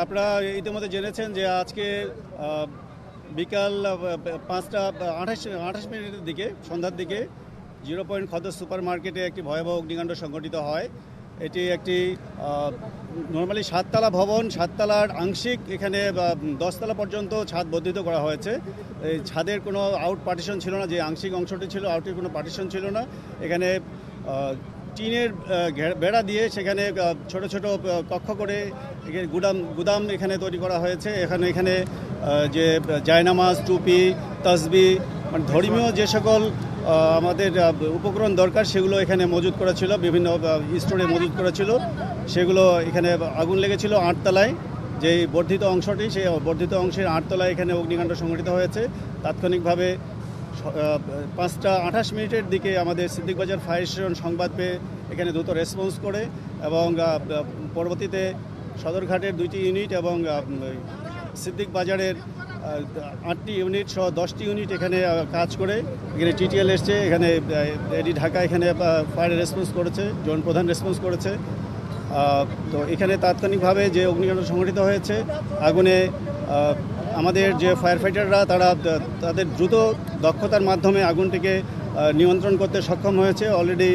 আপনারা ইতিমধ্যে জেনেছেন যে আজকে বিকাল 5:28 দিকে সন্ধ্যার দিকে 0 পয়েন্ট খদর সুপার মার্কেটে একটি ভয়াবহ অগ্নিকাণ্ড সংঘটিত হয়। এটি একটি নর্মালি 7তলা ভবন, 7তলার আংশিক এখানে 10তলা পর্যন্ত ছাদ বর্ধিত করা হয়েছে। এই ছাদের কোনো আউট পার্টিশন ছিল না, যে আংশিক অংশটি ছিল আউটের কোনো পার্টিশন ছিল না। এখানে টিনের বেড়া দিয়ে সেখানে ছোট ছোট কক্ষ করে গুদাম এখানে তৈরি করা হয়েছে। এখানে যে জায়নামাজ, টুপি, তাসবি, মানে ধর্মীয় যে সকল আমাদের উপকরণ দরকার সেগুলো এখানে মজুত করা ছিল, বিভিন্ন স্টোরে মজুত করা ছিল। সেগুলো এখানে আগুন লেগেছিল 8তলায়, যেই বর্ধিত অংশটি, সেই বর্ধিত অংশের 8তলায় এখানে অগ্নিকাণ্ড সংঘটিত হয়েছে। তাৎক্ষণিকভাবে 5:28 দিকে আমাদের সিদ্দিক বাজার ফায়ার স্টেশন সংবাদ পেয়ে এখানে দ্রুত রেসপন্স করে এবং পরবর্তীতে সদরঘাটের 2টি ইউনিট এবং সিদ্দিক বাজারের 8টি ইউনিট সহ 10টি ইউনিট এখানে কাজ করে এখানে টিটিএল এসছে, এখানে এডি ঢাকা এখানে ফায়ার রেসপন্স করেছে, জোন প্রধান রেসপন্স করেছে। তো এখানে তাৎক্ষণিকভাবে যে অগ্নিকাণ্ড সংঘটিত হয়েছে, আগুনে আমাদের যে ফায়ার ফাইটাররা তাদের দ্রুত দক্ষতার মাধ্যমে আগুনটিকে নিয়ন্ত্রণ করতে সক্ষম হয়েছে। অলরেডি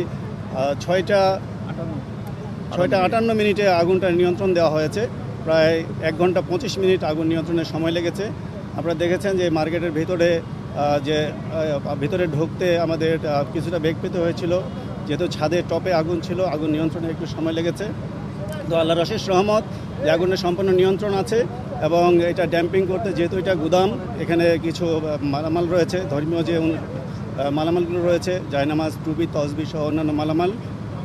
6:58 আগুনটা নিয়ন্ত্রণ দেওয়া হয়েছে। প্রায় 1 ঘন্টা 25 মিনিট আগুন নিয়ন্ত্রণের সময় লেগেছে। আপনারা দেখেছেন যে মার্কেটের ভিতরে ঢুকতে আমাদের কিছুটা বেগ পেতে হয়েছিল, যেহেতু ছাদের টপে আগুন ছিল। আগুন নিয়ন্ত্রণে একটু সময় লেগেছে। তো আল্লাহর অশেষ রহমত যে আগুনের সম্পূর্ণ নিয়ন্ত্রণ আছে এবং এটা ড্যাম্পিং করতে, যেহেতু এটা গুদাম, এখানে কিছু মালামাল রয়েছে, ধর্মীয় যে মালামালগুলো রয়েছে, জায়নামাজ, টুপি, তসবি সহ অন্যান্য মালামাল,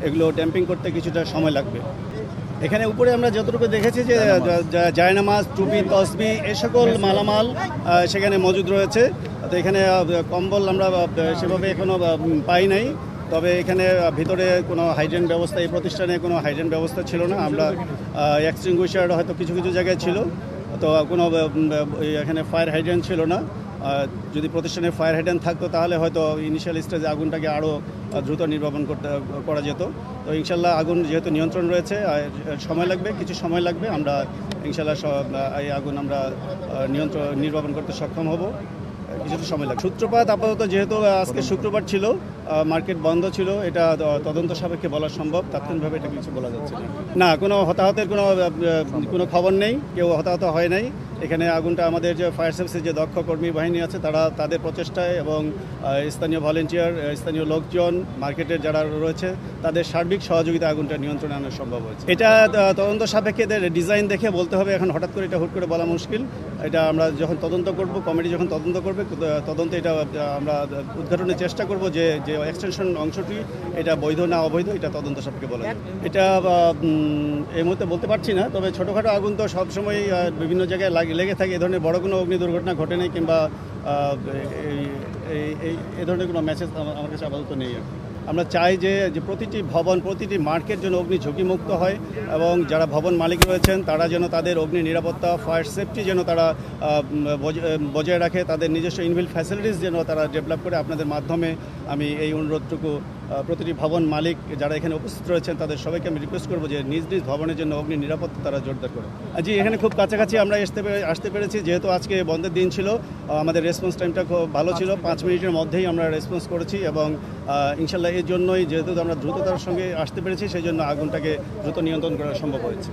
এগুলো ড্যাম্পিং করতে কিছুটা সময় লাগবে। এখানে উপরে আমরা যতটুকু দেখেছি যে জায়নামাজ, টুপি, তসবি এ সকল মালামাল সেখানে মজুদ রয়েছে। তো এখানে কম্বল আমরা সেভাবে এখনও পাই নাই। তবে এখানে ভিতরে কোনো হাইড্রেন ব্যবস্থা, এই প্রতিষ্ঠানে কোনো হাইড্রেন ব্যবস্থা ছিল না। আমরা এক্সটিংগুইশার হয়তো কিছু কিছু জায়গায় ছিল, তো কোনো এখানে ফায়ার হাইড্রেন ছিল না। যদি প্রতিষ্ঠানে ফায়ার হাইড্রেন থাকতো তাহলে হয়তো ইনিশিয়াল স্টেজে আগুনটাকে আরও দ্রুত নির্বাপন করা যেত। তো ইনশাল্লাহ আগুন যেহেতু নিয়ন্ত্রণ রয়েছে, সময় লাগবে, কিছু সময় লাগবে। আমরা ইনশাল্লাহ এই আগুন আমরা নির্বাপন করতে সক্ষম হব, কিছুটা সময় লাগবে। সূত্রপাত আপাতত, যেহেতু আজকে শুক্রবার ছিল, মার্কেট বন্ধ ছিল, এটা তদন্ত সাপেক্ষে বলা সম্ভব। তাৎক্ষণিকভাবে এটা কিছু বলা যাচ্ছে না। কোনো হতাহতের কোনো খবর নেই, কেউ হতাহত হয় নাই। এখানে আগুনটা আমাদের যে ফায়ার সার্ভিসের যে দক্ষ কর্মী বাহিনী আছে তাদের প্রচেষ্টায় এবং স্থানীয় ভলেন্টিয়ার, স্থানীয় লোকজন, মার্কেটের যারা রয়েছে তাদের সার্বিক সহযোগিতা আগুনটা নিয়ন্ত্রণে আনা সম্ভব হয়েছে। এটা তদন্ত সাপেক্ষে ডিজাইন দেখে বলতে হবে, এখন হঠাৎ করে এটা হুট করে বলা মুশকিল। এটা আমরা যখন তদন্ত করব, কমিটি যখন তদন্ত করবে, তদন্তে এটা আমরা উদ্ঘাটনের চেষ্টা করব যে এক্সটেনশন অংশটি এটা বৈধ না অবৈধ, এটা তদন্ত সাপেক্ষে বলা যাবে। এটা এই মুহূর্তে বলতে পারছি না, তবে ছোটোখাটো আগুন তো সবসময় বিভিন্ন জায়গায় লেগে থাকে। এ ধরনের বড় কোনো অগ্নি দুর্ঘটনা ঘটে নেই, কিংবা এই ধরনের কোনো মেসেজ আমার কাছে আপাতত নেই। আমরা চাই যে প্রতিটি ভবন, প্রতিটি মার্কেট যেন অগ্নি ঝুঁকিমুক্ত হয় এবং যারা ভবন মালিক রয়েছেন তারা যেন তাদের অগ্নি নিরাপত্তা, ফায়ার সেফটি যেন তারা বজায় রাখে, তাদের নিজস্ব ইনবিল্ট ফ্যাসিলিটিস যেন তারা ডেভেলপ করে। আপনাদের মাধ্যমে আমি এই অনুরোধটুকু প্রতিটি ভবন মালিক যারা এখানে উপস্থিত রয়েছেন তাদের সবাইকে আমি রিকোয়েস্ট করবো যে নিজ নিজ ভবনের জন্য অগ্নি নিরাপত্তা তারা জোরদার করে। জি, এখানে খুব কাছাকাছি আমরা আসতে পেরেছি, যেহেতু আজকে বন্ধের দিন ছিল। আমাদের রেসপন্স টাইমটা খুব ভালো ছিল, 5 মিনিটের মধ্যেই আমরা রেসপন্স করেছি এবং ইনশাল্লাহ এর জন্যই, যেহেতু আমরা দ্রুততার সঙ্গে আসতে পেরেছি, সেই জন্য আগুনটাকে দ্রুত নিয়ন্ত্রণ করা সম্ভব হয়েছে।